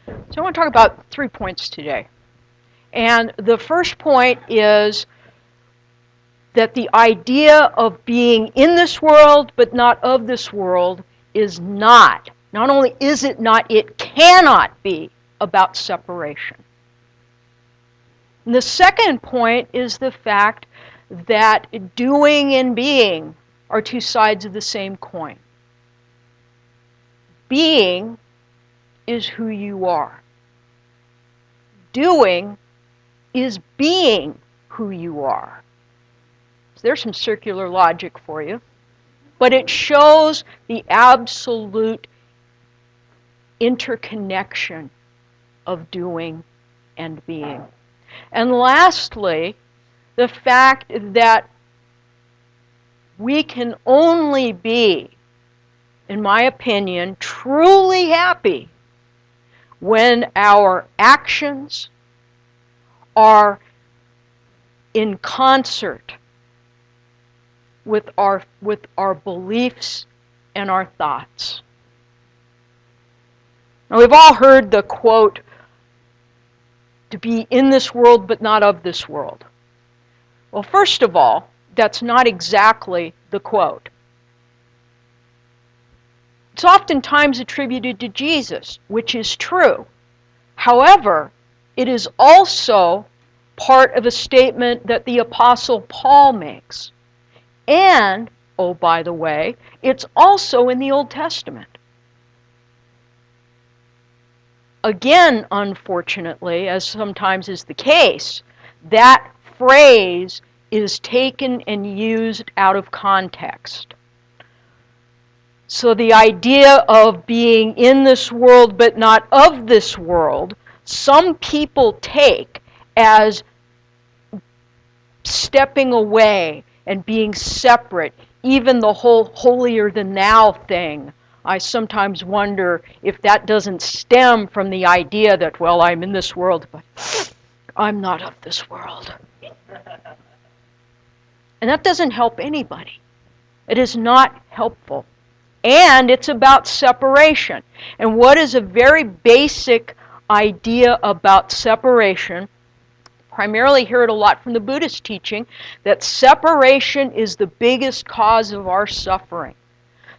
So I want to talk about 3 points today. And the first point is that the idea of being in this world but not of this world is not only is it not, it cannot be about separation. And the second point is the fact that doing and being are two sides of the same coin. Being is who you are. Doing is being who you are. So there's some circular logic for you. But it shows the absolute interconnection of doing and being. And lastly, the fact that we can only be, in my opinion, truly happy when our actions are in concert with our beliefs and our thoughts. Now, we've all heard the quote, to be in this world but not of this world. Well, first of all, that's not exactly the quote. It's oftentimes attributed to Jesus, which is true. However, it is also part of a statement that the Apostle Paul makes. And, oh, by the way, it's also in the Old Testament. Again, unfortunately, as sometimes is the case, that phrase is taken and used out of context. So the idea of being in this world but not of this world, some people take as stepping away and being separate, even the whole holier than thou thing. I sometimes wonder if that doesn't stem from the idea that, well, I'm in this world, but I'm not of this world. And that doesn't help anybody. It is not helpful. And it's about separation. And what is a very basic idea about separation? Primarily hear it a lot from the Buddhist teaching, that separation is the biggest cause of our suffering.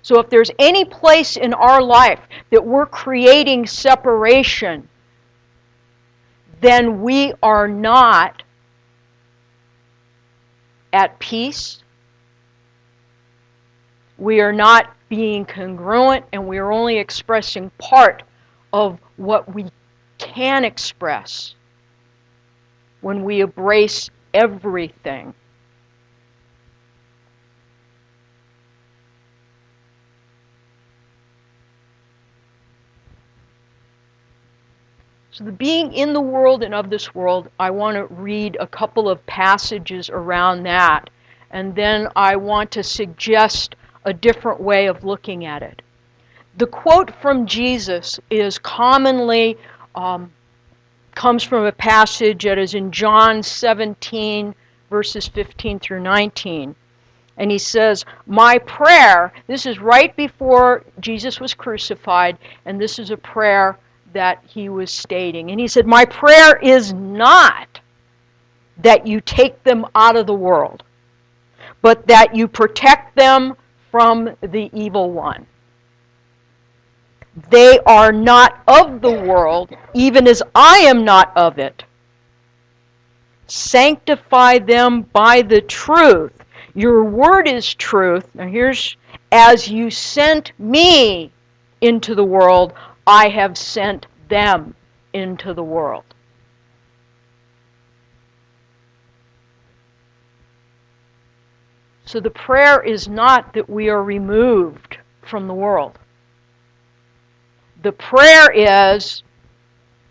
So if there's any place in our life that we're creating separation, then we are not at peace, we are not being congruent, and we are only expressing part of what we can express when we embrace everything. So the being in the world and of this world, I want to read a couple of passages around that, and then I want to suggest a different way of looking at it. The quote from Jesus is commonly comes from a passage that is in John 17, verses 15 through 19. And he says, my prayer, this is right before Jesus was crucified, and this is a prayer that he was stating. And he said, my prayer is not that you take them out of the world, but that you protect them from the evil one. They are not of the world, even as I am not of it. Sanctify them by the truth. Your word is truth. Now here's, as you sent me into the world, I have sent them into the world. So the prayer is not that we are removed from the world. The prayer is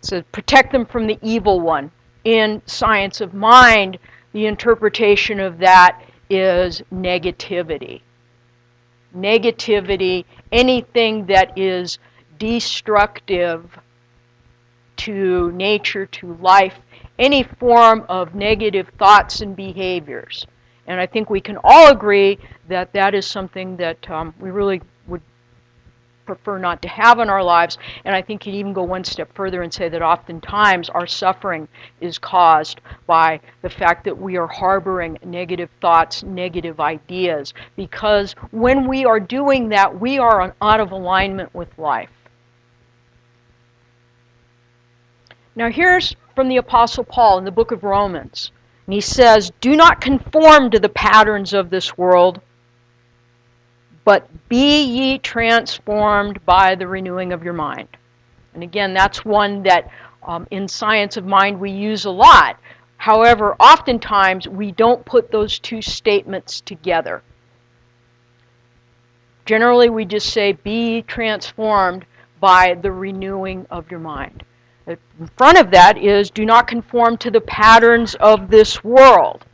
to protect them from the evil one. In Science of Mind, the interpretation of that is negativity. Negativity, anything that is destructive to nature, to life, any form of negative thoughts and behaviors. And I think we can all agree that that is something that we really would prefer not to have in our lives. And I think you'd even go one step further and say that oftentimes our suffering is caused by the fact that we are harboring negative thoughts, negative ideas, because when we are doing that, we are out of alignment with life. Now here's from the Apostle Paul in the book of Romans. And he says, "Do not conform to the patterns of this world, but be ye transformed by the renewing of your mind." And again, that's one that in Science of Mind we use a lot. However, oftentimes we don't put those two statements together. Generally, we just say, be transformed by the renewing of your mind. In front of that is, do not conform to the patterns of this world.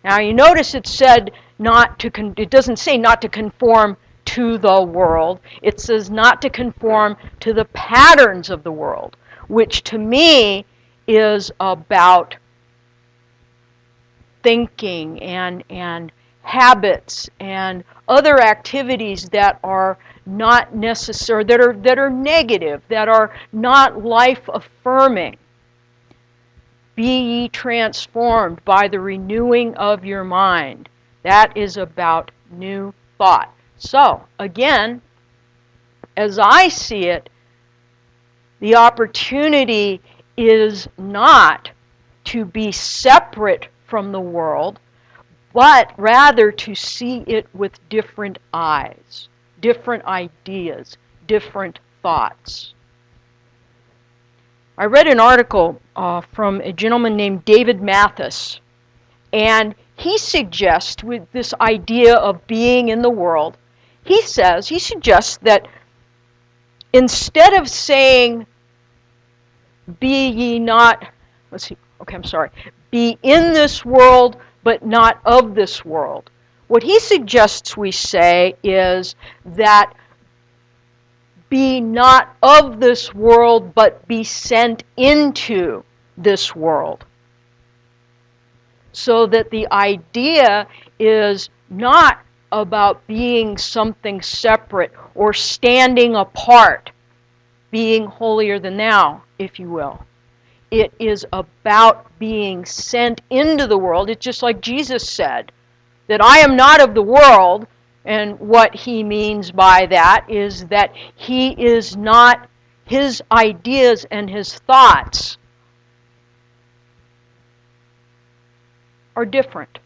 Now, you notice it said it doesn't say not to conform to the world. It says not to conform to the patterns of the world, which to me is about thinking and habits and other activities that are not necessary, that are negative, that are not life affirming. Be ye transformed by the renewing of your mind. That is about new thought. So, again, as I see it, the opportunity is not to be separate from the world, but rather to see it with different eyes, different ideas, different thoughts. I read an article from a gentleman named David Mathis, and he suggests with this idea of being in the world, he suggests that instead of saying, be ye not, be in this world, but not of this world. What he suggests we say is that be not of this world, but be sent into this world. So that the idea is not about being something separate or standing apart, being holier than thou, if you will. It is about being sent into the world. It's just like Jesus said, that I am not of the world, and what he means by that is that he is not, his ideas and his thoughts are different.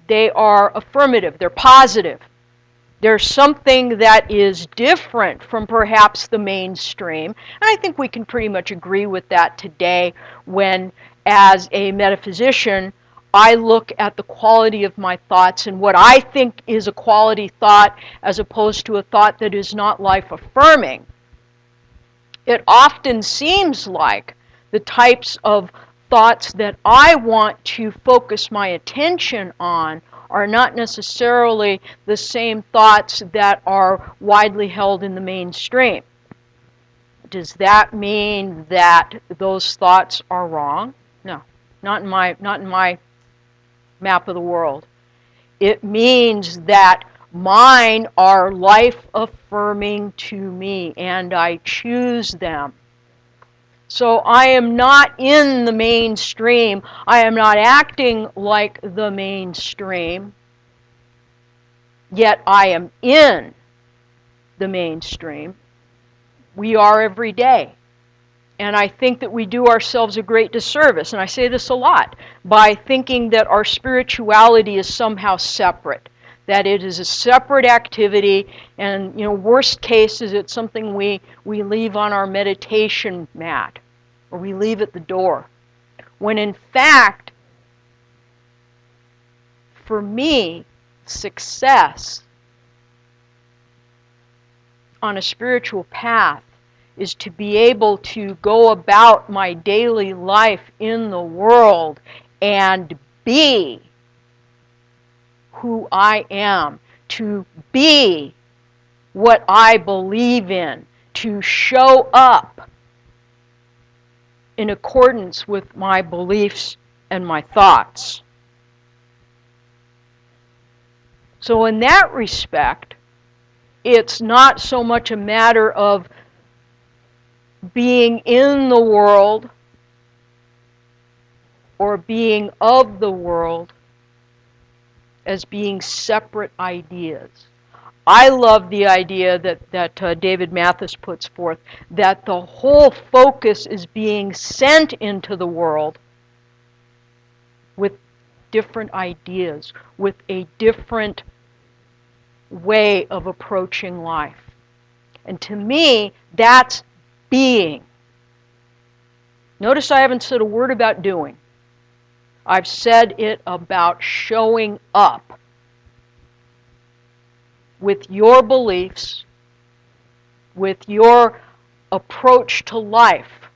They are affirmative, they're positive. There's something that is different from perhaps the mainstream, and I think we can pretty much agree with that today when, as a metaphysician, I look at the quality of my thoughts and what I think is a quality thought as opposed to a thought that is not life-affirming. It often seems like the types of thoughts that I want to focus my attention on are not necessarily the same thoughts that are widely held in the mainstream. Does that mean that those thoughts are wrong? No, not in my map of the world. It means that mine are life-affirming to me, and I choose them. So I am not in the mainstream. I am not acting like the mainstream, yet I am in the mainstream. We are every day. And I think that we do ourselves a great disservice, and I say this a lot, by thinking that our spirituality is somehow separate, that it is a separate activity, and worst case is it's something we leave on our meditation mat, or we leave at the door. When in fact, for me, success on a spiritual path is to be able to go about my daily life in the world and be who I am, to be what I believe in, to show up in accordance with my beliefs and my thoughts. So in that respect, It's not so much a matter of being in the world or being of the world as being separate ideas. I love the idea that David Mathis puts forth, that the whole focus is being sent into the world with different ideas, with a different way of approaching life. And to me, that's being. Notice I haven't said a word about doing. I've said it about showing up with your beliefs, with your approach to life,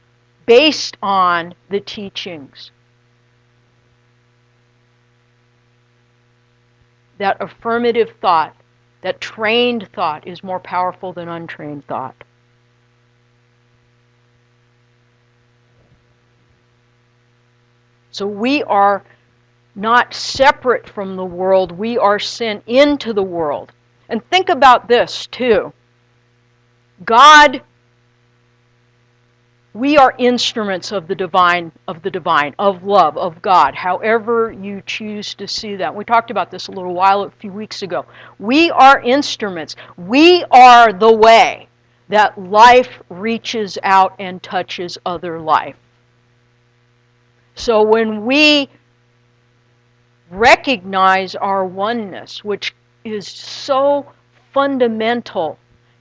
based on the teachings. That affirmative thought, that trained thought is more powerful than untrained thought. So we are not separate from the world, we are sent into the world. And think about this too. God, we are instruments of the divine, of love, of God, however you choose to see that. We talked about this a few weeks ago. We are instruments. We are the way that life reaches out and touches other life. So when we recognize our oneness, which is so fundamental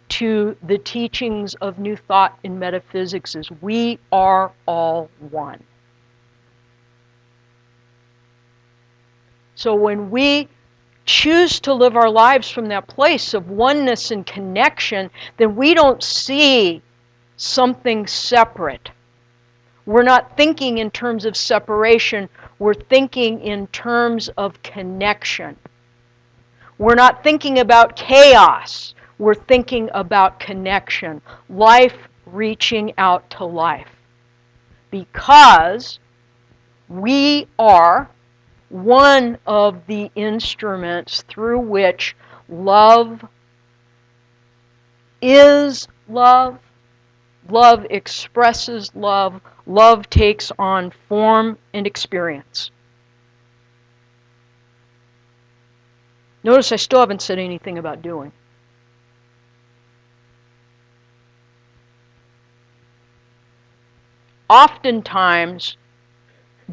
to the teachings of New Thought in metaphysics, is we are all one. So when we choose to live our lives from that place of oneness and connection, then we don't see something separate. We're not thinking in terms of separation, we're thinking in terms of connection. We're not thinking about chaos, we're thinking about connection. Life reaching out to life. Because we are one of the instruments through which love is love, love expresses love, love takes on form and experience. Notice I still haven't said anything about doing. Oftentimes,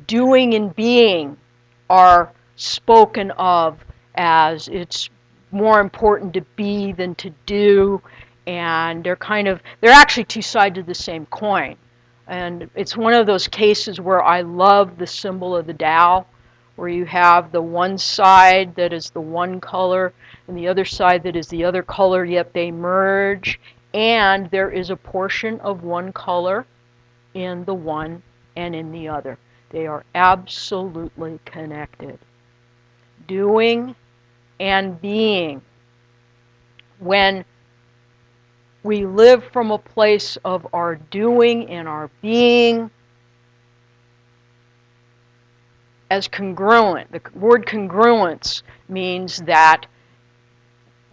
doing and being are spoken of as it's more important to be than to do, and they're actually two sides of the same coin. And it's one of those cases where I love the symbol of the Tao, where you have the one side that is the one color and the other side that is the other color, yet they merge, and there is a portion of one color in the one and in the other. They are absolutely connected. Doing and being. When we live from a place of our doing and our being as congruent. The word congruence means that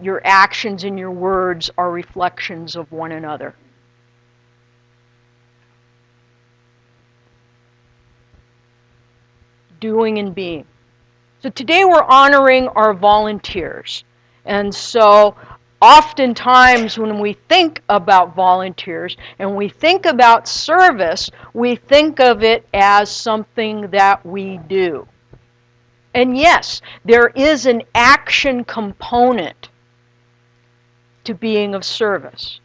your actions and your words are reflections of one another. Doing and being. So today we're honoring our volunteers. And so oftentimes when we think about volunteers and we think about service, we think of it as something that we do. And yes, there is an action component to being of service.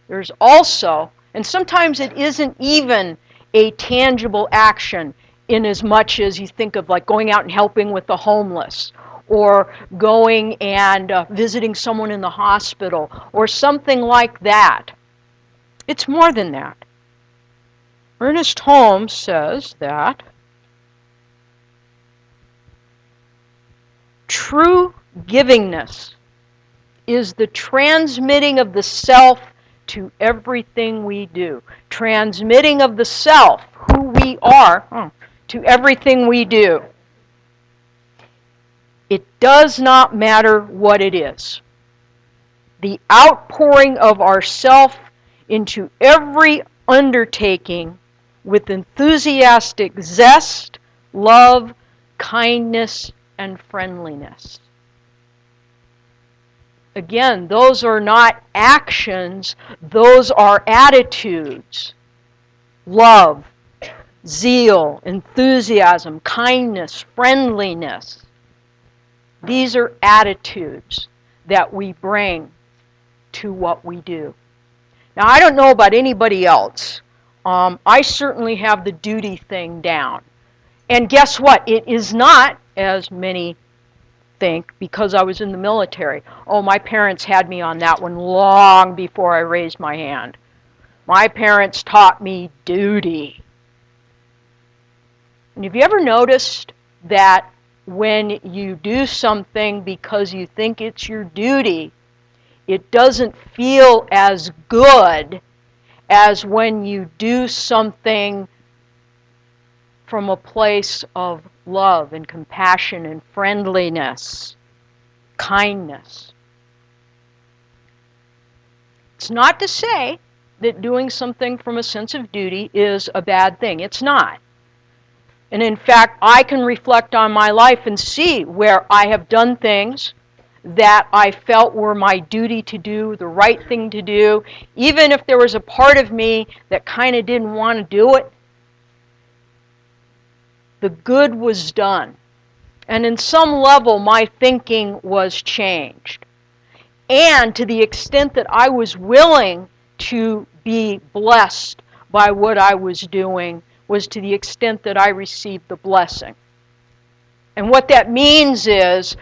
There's also, and sometimes it isn't even a tangible action, in as much as you think of like going out and helping with the homeless, or going and visiting someone in the hospital, or something like that. It's more than that. Ernest Holmes says that true givingness is the transmitting of the self to everything we do. Transmitting of the self, who we are, to everything we do. It does not matter what it is. The outpouring of ourself into every undertaking with enthusiastic zest, love, kindness, and friendliness. Again, those are not actions, those are attitudes. Love, zeal, enthusiasm, kindness, friendliness. These are attitudes that we bring to what we do. Now, I don't know about anybody else. I certainly have the duty thing down. And guess what? It is not, as many think, because I was in the military. Oh, my parents had me on that one long before I raised my hand. My parents taught me duty. And have you ever noticed that when you do something because you think it's your duty, it doesn't feel as good as when you do something from a place of love and compassion and friendliness, kindness? It's not to say that doing something from a sense of duty is a bad thing. It's not. And in fact, I can reflect on my life and see where I have done things that I felt were my duty to do, the right thing to do, even if there was a part of me that kind of didn't want to do it. The good was done. And in some level, my thinking was changed. And to the extent that I was willing to be blessed by what I was doing was to the extent that I received the blessing. And what that means is,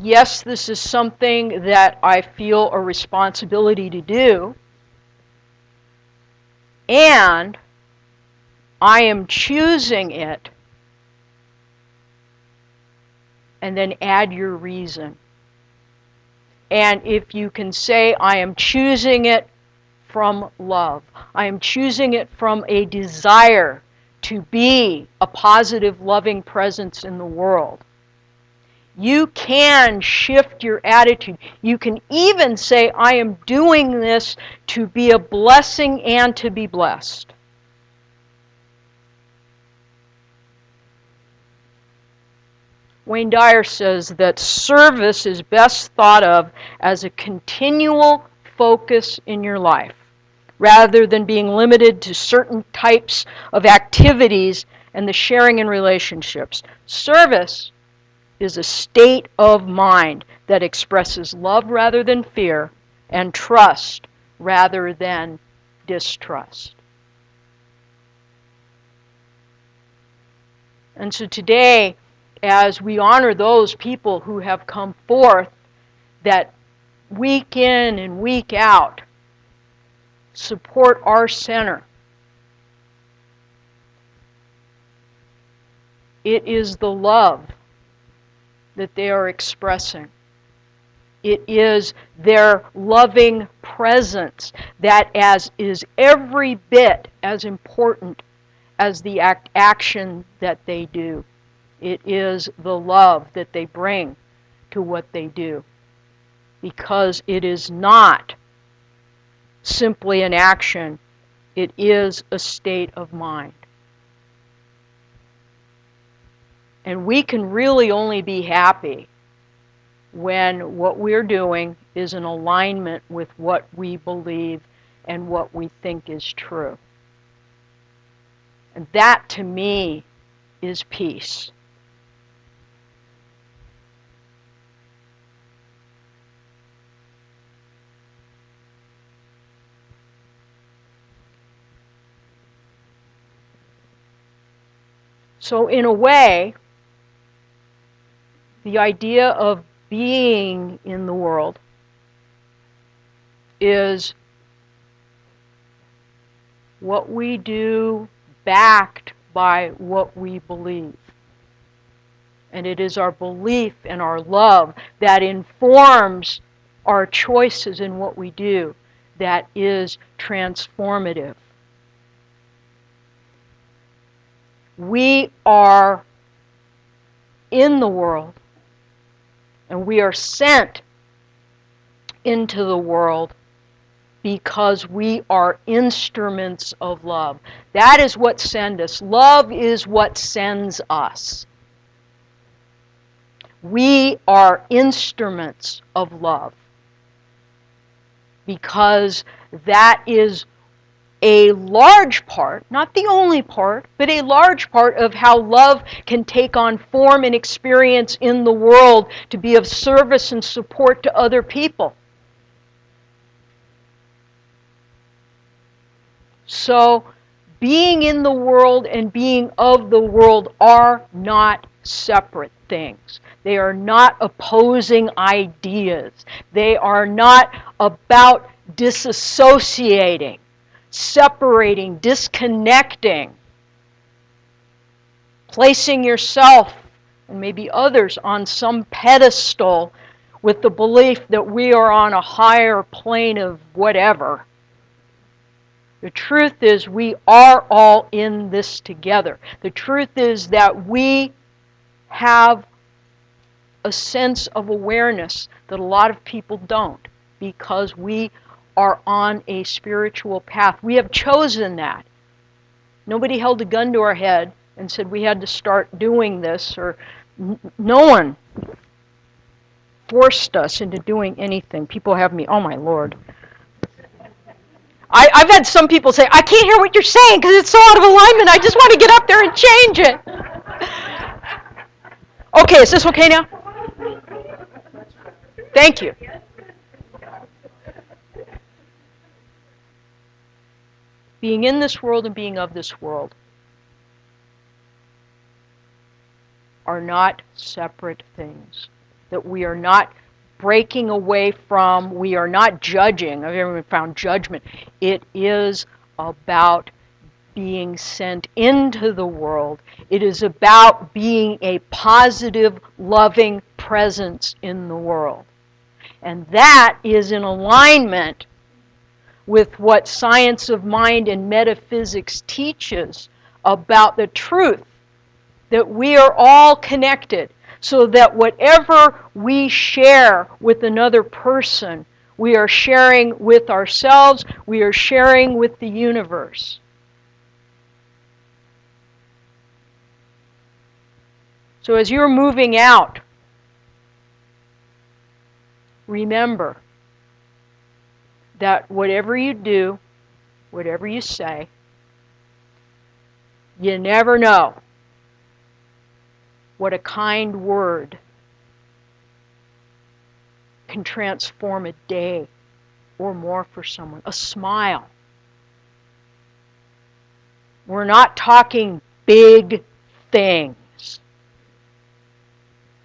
yes, this is something that I feel a responsibility to do, and I am choosing it, and then add your reason. And if you can say, I am choosing it from love. I am choosing it from a desire to be a positive, loving presence in the world. You can shift your attitude. You can even say, I am doing this to be a blessing and to be blessed. Wayne Dyer says that service is best thought of as a continual focus in your life, rather than being limited to certain types of activities and the sharing in relationships. Service is a state of mind that expresses love rather than fear and trust rather than distrust. And so today, as we honor those people who have come forth that week in and week out support our center, it is the love that they are expressing. It is their loving presence that is every bit as important as the action that they do. It is the love that they bring to what they do, because it is not simply an action, it is a state of mind. And we can really only be happy when what we're doing is in alignment with what we believe and what we think is true. And that, to me, is peace. So in a way, the idea of being in the world is what we do backed by what we believe. And it is our belief and our love that informs our choices in what we do that is transformative. We are in the world, and we are sent into the world because we are instruments of love. That is what sends us. Love is what sends us. We are instruments of love because that is a large part, not the only part, but a large part of how love can take on form and experience in the world to be of service and support to other people. So, being in the world and being of the world are not separate things. They are not opposing ideas. They are not about disassociating, separating, disconnecting, placing yourself and maybe others on some pedestal with the belief that we are on a higher plane of whatever. The truth is we are all in this together. The truth is that we have a sense of awareness that a lot of people don't, because we are on a spiritual path. We have chosen that. Nobody held a gun to our head and said we had to start doing this, or no one forced us into doing anything. People have me, oh my Lord. I've had some people say, I can't hear what you're saying because it's so out of alignment. I just want to get up there and change it. Okay, is this okay now? Thank you. Being in this world and being of this world are not separate things. That we are not breaking away from, we are not judging. I've never found judgment. It is about being sent into the world. It is about being a positive, loving presence in the world. And that is in alignment with what science of mind and metaphysics teaches about the truth that we are all connected, so that whatever we share with another person, we are sharing with ourselves, we are sharing with the universe. So as you're moving out, remember that whatever you do, whatever you say, you never know what a kind word can transform a day or more for someone. A smile. We're not talking big things.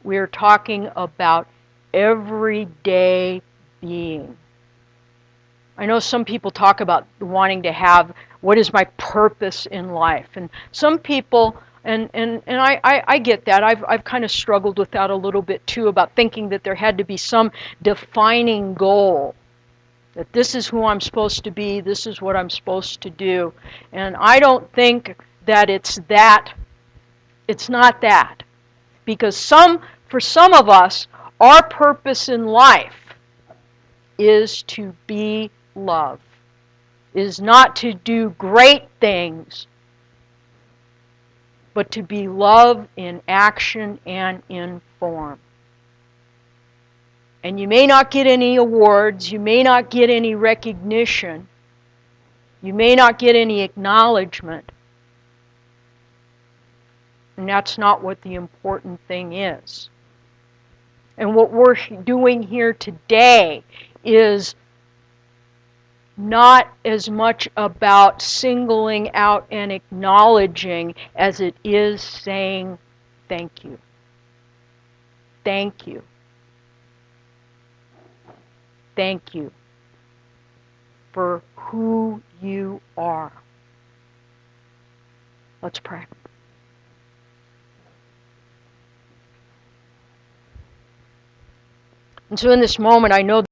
We're talking about everyday being. I know some people talk about wanting to have, what is my purpose in life? And some people, and I get that. I've kind of struggled with that a little bit too, about thinking that there had to be some defining goal. That this is who I'm supposed to be, this is what I'm supposed to do. And I don't think that it's that. It's not that. Because for some of us, our purpose in life is to be love, is not to do great things, but to be love in action and in form. And you may not get any awards, you may not get any recognition, you may not get any acknowledgement, and that's not what the important thing is. And what we're doing here today is not as much about singling out and acknowledging as it is saying thank you. Thank you. Thank you for who you are. Let's pray. And so in this moment, I know